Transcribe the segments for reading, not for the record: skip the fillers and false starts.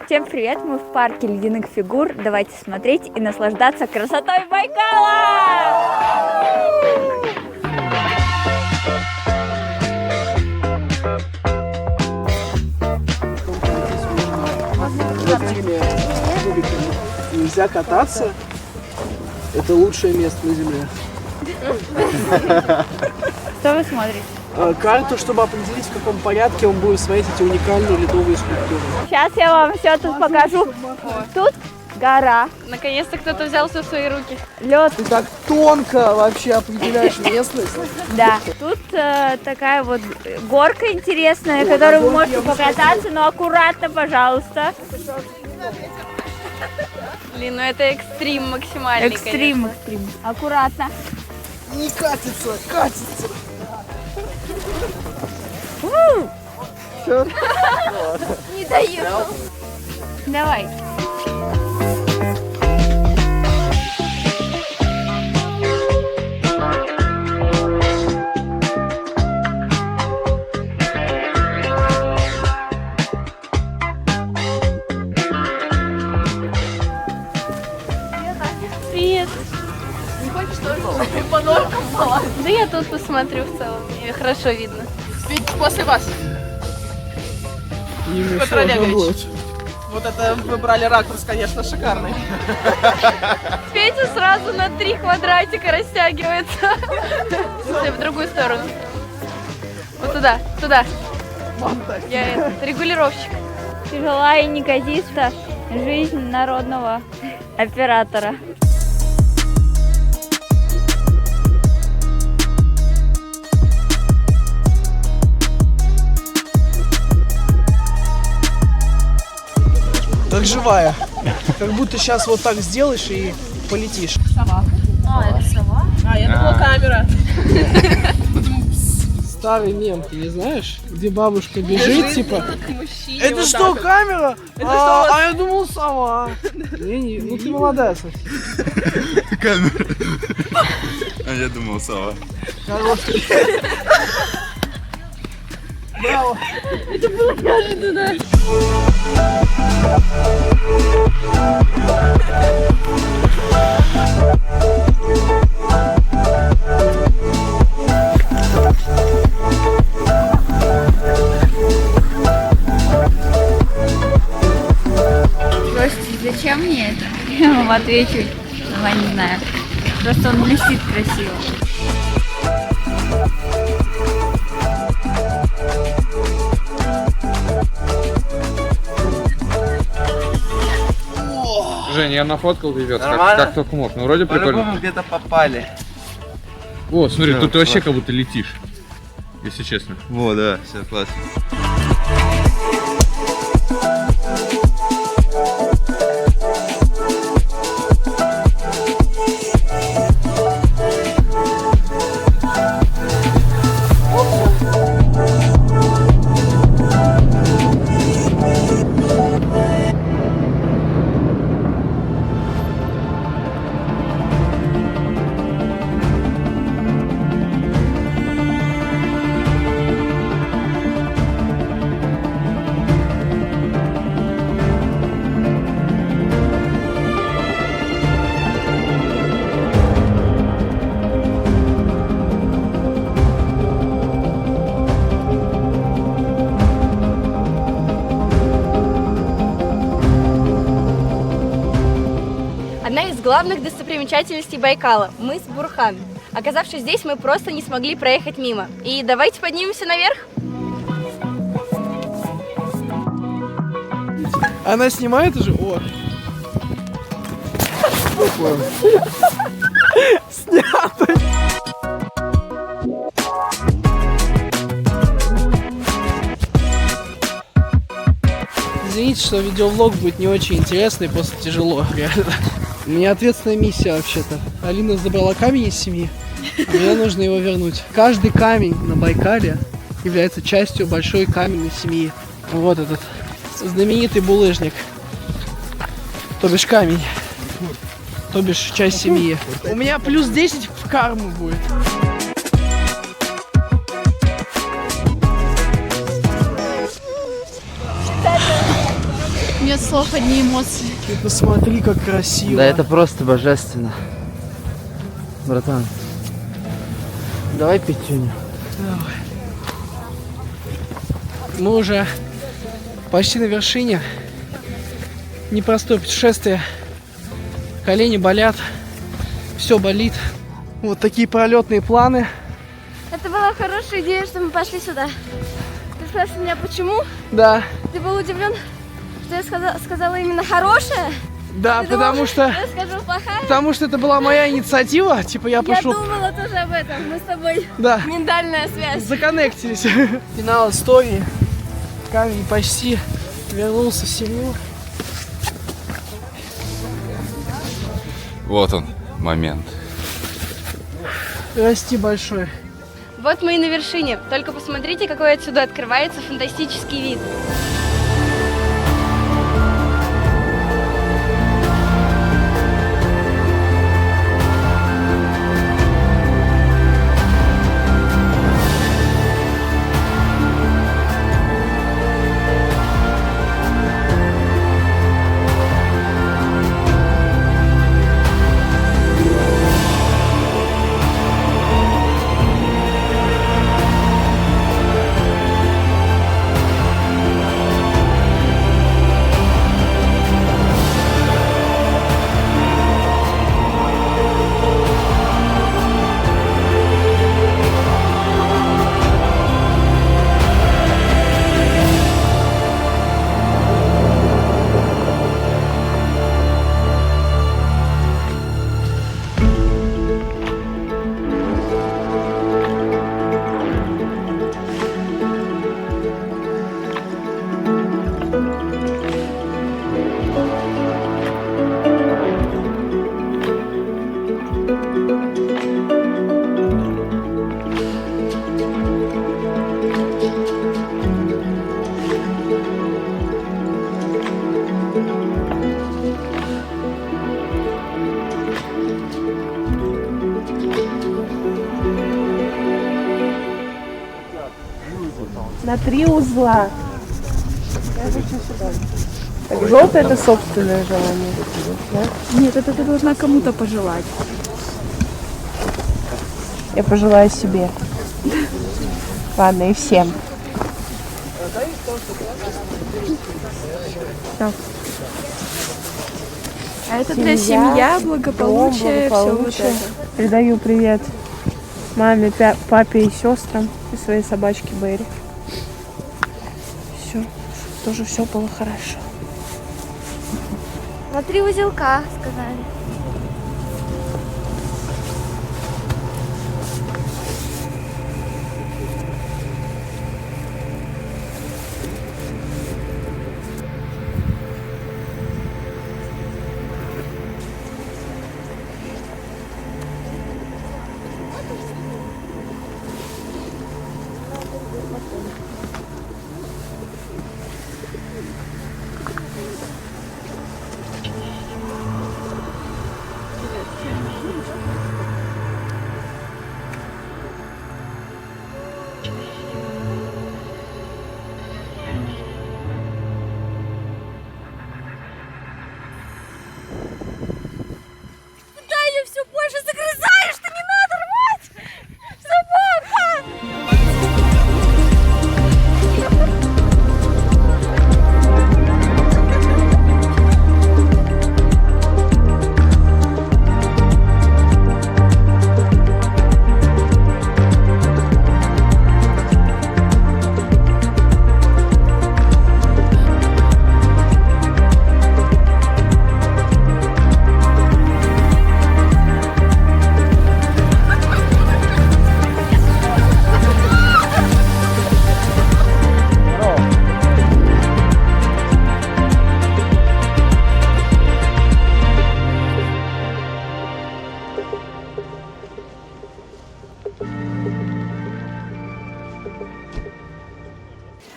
Всем привет! Мы в парке ледяных фигур. Давайте смотреть и наслаждаться красотой Байкала! Нельзя кататься. Это лучшее место на Земле. Что вы смотрите? Карту, чтобы определить, в каком порядке он будет смотреть эти уникальные ледовые скульптуры. Сейчас я вам все тут покажу. Тут гора. Наконец-то кто-то взял все в свои руки. Лед. Ты так тонко вообще определяешь местность. Да. Тут такая вот горка интересная, на которой вы можете покататься, но аккуратно, пожалуйста. Блин, ну это экстрим максимальный, Экстрим. Аккуратно. Не катится, катится. Не даю. Давай. Привет. Не хочешь тоже по норкам была? Да я тут посмотрю в целом, мне хорошо видно. После вас, Петр Олегович. Вот это выбрали ракурс, конечно, шикарный. Петя сразу на 3 квадратика растягивается. Слушай, в другую сторону. Вот туда, туда. Я регулировщик. Тяжела и неказиста жизнь народного оператора. Как живая. Как будто сейчас вот так сделаешь и полетишь. А, это сова? А, я думала камера. Старый мем, ты не знаешь? Где бабушка бежит, типа... Мужчине, Это вот что, так вот. камера? Это что у вас? А я думал, сова. Не, ну ты молодец. Камера. А я думал, сова. Хороший. Браво. Слушайте, зачем мне это? Я вам отвечу, сама не знаю. Просто он блестит красиво. Жень, я нафоткал пипец, Нормально? как только мог. Ну вроде прикольно. По-любому где-то попали. О, смотри, Да, тут ты вообще класс. как будто летишь. Если честно. Во, да, все классно. Одна из главных достопримечательностей Байкала – мыс Бурхан. Оказавшись здесь, мы просто не смогли проехать мимо. И давайте поднимемся наверх. Она снимает уже? О. Снято. Извините, что видеовлог будет не очень интересный, просто тяжело, реально. У меня ответственная миссия вообще-то. Алина забрала камень из семьи, а мне нужно его вернуть. Каждый камень на Байкале является частью большой каменной семьи. Вот этот знаменитый булыжник. То бишь камень. То бишь часть семьи. У меня плюс 10 в карму будет. Нет слов, одни эмоции. Ты посмотри, как красиво. Да это просто божественно. Братан, давай пятюню. Давай. Мы уже почти на вершине. Непростое путешествие. Колени болят. Все болит. Вот такие пролетные планы. Это была хорошая идея, что мы пошли сюда. Ты спрашиваешь меня, почему? Да. Ты был удивлен, что я сказала именно хорошая? Да, Ты потому думал, что... я скажу плохая? Потому что это была моя инициатива. Типа я пошел... Я думала тоже об этом. Мы с тобой Да. миндальная связь. Законнектились. Финал истории. Камень почти вернулся в семью. Вот он, момент. Расти большой. Вот мы и на вершине. Только посмотрите, какой отсюда открывается фантастический вид. На 3 узла. Так, желтое это собственное желание. Да? Нет, это ты должна кому-то пожелать. Я пожелаю себе. Ладно, и всем. Так. А это для семья, благополучие, все вот это. Передаю привет маме, папе и сестрам и своей собачке Берри. Все, тоже все было хорошо. На 3 узелка, сказали.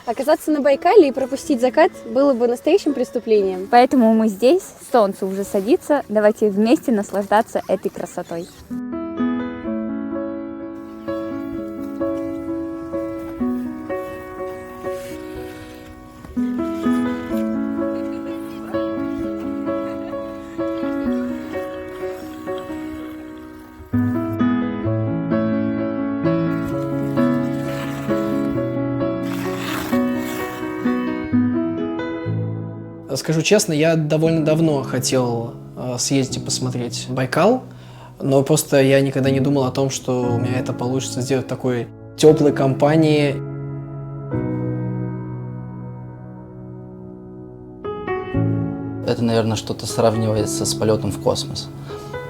Оказаться на Байкале и пропустить закат было бы настоящим преступлением. Поэтому мы здесь, солнце уже садится, давайте вместе наслаждаться этой красотой. Скажу честно, я довольно давно хотел съездить и посмотреть Байкал, но просто я никогда не думал о том, что у меня это получится сделать в такой теплой компании. Это, наверное, что-то сравнивается с полетом в космос.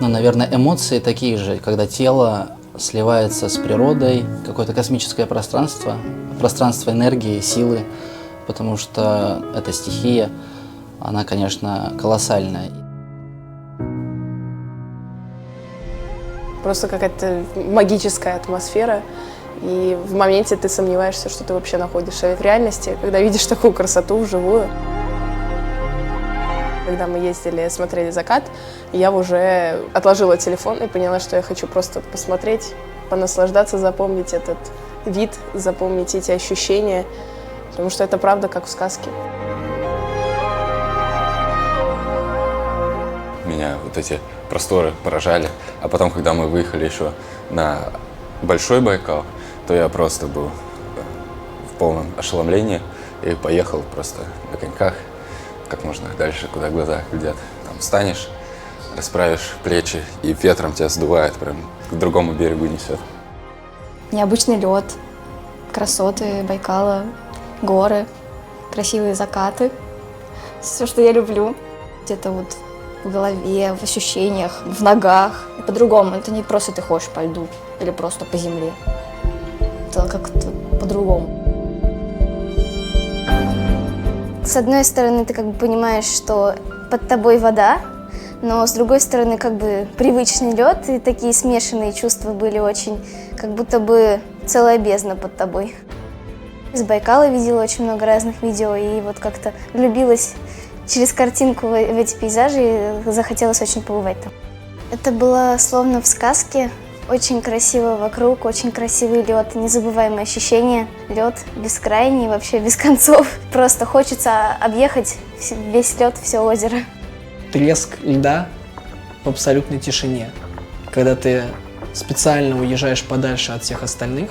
Но, наверное, эмоции такие же, когда тело сливается с природой, какое-то космическое пространство, пространство энергии, силы, потому что эта стихия, она, конечно, колоссальная. Просто какая-то магическая атмосфера, и в моменте ты сомневаешься, что ты вообще находишься в реальности, когда видишь такую красоту вживую. Когда мы ездили, смотрели закат, я уже отложила телефон и поняла, что я хочу просто посмотреть, понаслаждаться, запомнить этот вид, запомнить эти ощущения, потому что это правда как в сказке. Меня вот эти просторы поражали. А потом, когда мы выехали еще на Большой Байкал, то я просто был в полном ошеломлении и поехал просто на коньках как можно дальше, куда глаза глядят. Там встанешь, расправишь плечи, и ветром тебя сдувает, прям к другому берегу несет. Необычный лед, красоты Байкала, горы, красивые закаты. Все, что я люблю. Где-то вот в голове, в ощущениях, в ногах. И по-другому. Это не просто ты ходишь по льду или просто по земле. Это как-то по-другому. С одной стороны, ты как бы понимаешь, что под тобой вода, но с другой стороны, как бы привычный лед, и такие смешанные чувства были очень, как будто бы целая бездна под тобой. С Байкала видела очень много разных видео, и вот как-то влюбилась через картинку в эти пейзажи, и захотелось очень побывать там. Это было словно в сказке. Очень красиво вокруг, очень красивый лед, незабываемые ощущения. Лед бескрайний, вообще без концов. Просто хочется объехать весь лед, все озеро. Треск льда в абсолютной тишине. Когда ты специально уезжаешь подальше от всех остальных,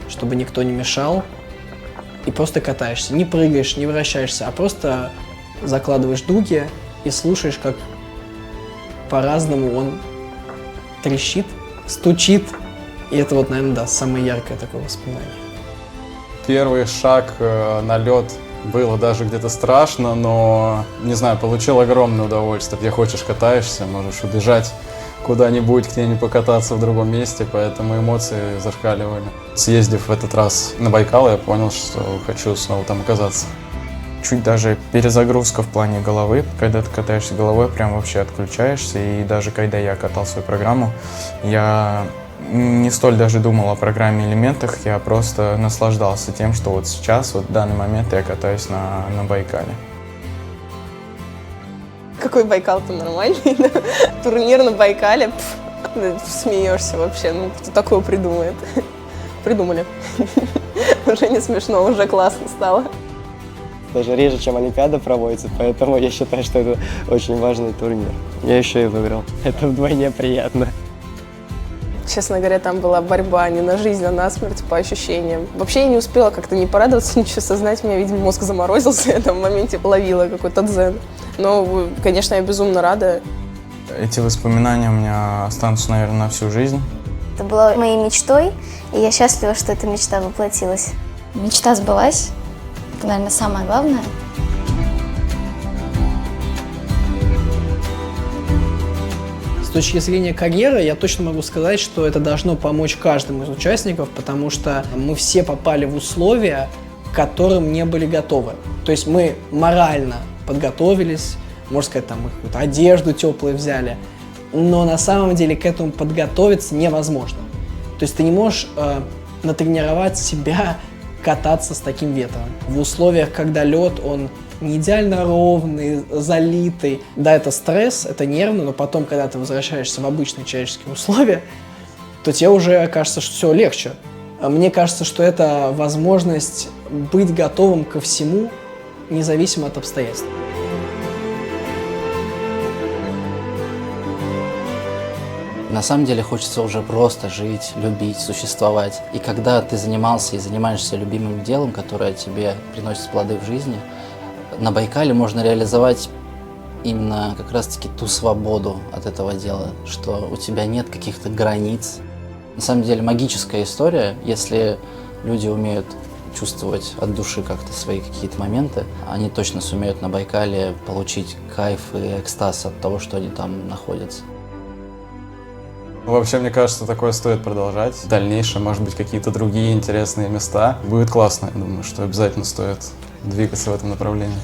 чтобы никто не мешал, и просто катаешься. Не прыгаешь, не вращаешься, а просто закладываешь дуги и слушаешь, как по-разному он трещит, стучит. И это вот, наверное, да, самое яркое такое воспоминание. Первый шаг на лед было даже где-то страшно, но, не знаю, получил огромное удовольствие. Где хочешь катаешься, можешь убежать куда-нибудь, где-нибудь покататься в другом месте, поэтому эмоции зашкаливали. Съездив в этот раз на Байкал, я понял, что хочу снова там оказаться. Чуть даже перезагрузка в плане головы. Когда ты катаешься головой, прям вообще отключаешься. И даже когда я катал свою программу, я не столь даже думал о программе элементах, я просто наслаждался тем, что вот сейчас, вот в данный момент я катаюсь на Байкале. Какой Байкал-то нормальный, да? Турнир на Байкале, смеешься вообще, ну кто такое придумает? Придумали. Уже не смешно, уже классно стало. Даже реже, чем Олимпиада проводится, поэтому я считаю, что это очень важный турнир. Я еще и выиграл. Это вдвойне приятно. Честно говоря, там была борьба не на жизнь, а на смерть по ощущениям. Вообще я не успела как-то не порадоваться, ничего сознать. У меня, видимо, мозг заморозился, я там в моменте ловила какой-то дзен. Но, конечно, я безумно рада. Эти воспоминания у меня останутся, наверное, на всю жизнь. Это было моей мечтой, и я счастлива, что эта мечта воплотилась. Мечта сбылась. Это, наверное, самое главное. С точки зрения карьеры, я точно могу сказать, что это должно помочь каждому из участников, потому что мы все попали в условия, к которым не были готовы. То есть мы морально подготовились, можно сказать, там какую-то одежду теплую взяли, но на самом деле к этому подготовиться невозможно. То есть ты не можешь натренировать себя кататься с таким ветром. В условиях, когда лед, он не идеально ровный, залитый. Да, это стресс, это нервно, но потом, когда ты возвращаешься в обычные человеческие условия, то тебе уже кажется, что все легче. Мне кажется, что это возможность быть готовым ко всему, независимо от обстоятельств. На самом деле хочется уже просто жить, любить, существовать. И когда ты занимался и занимаешься любимым делом, которое тебе приносит плоды в жизни, На Байкале можно реализовать именно как раз-таки ту свободу от этого дела, что у тебя нет каких-то границ. На самом деле магическая история, если люди умеют чувствовать от души как-то свои какие-то моменты, они точно сумеют на Байкале получить кайф и экстаз от того, что они там находятся. Вообще, мне кажется, такое стоит продолжать. В дальнейшем, может быть, какие-то другие интересные места. Будет классно, я думаю, что обязательно стоит двигаться в этом направлении.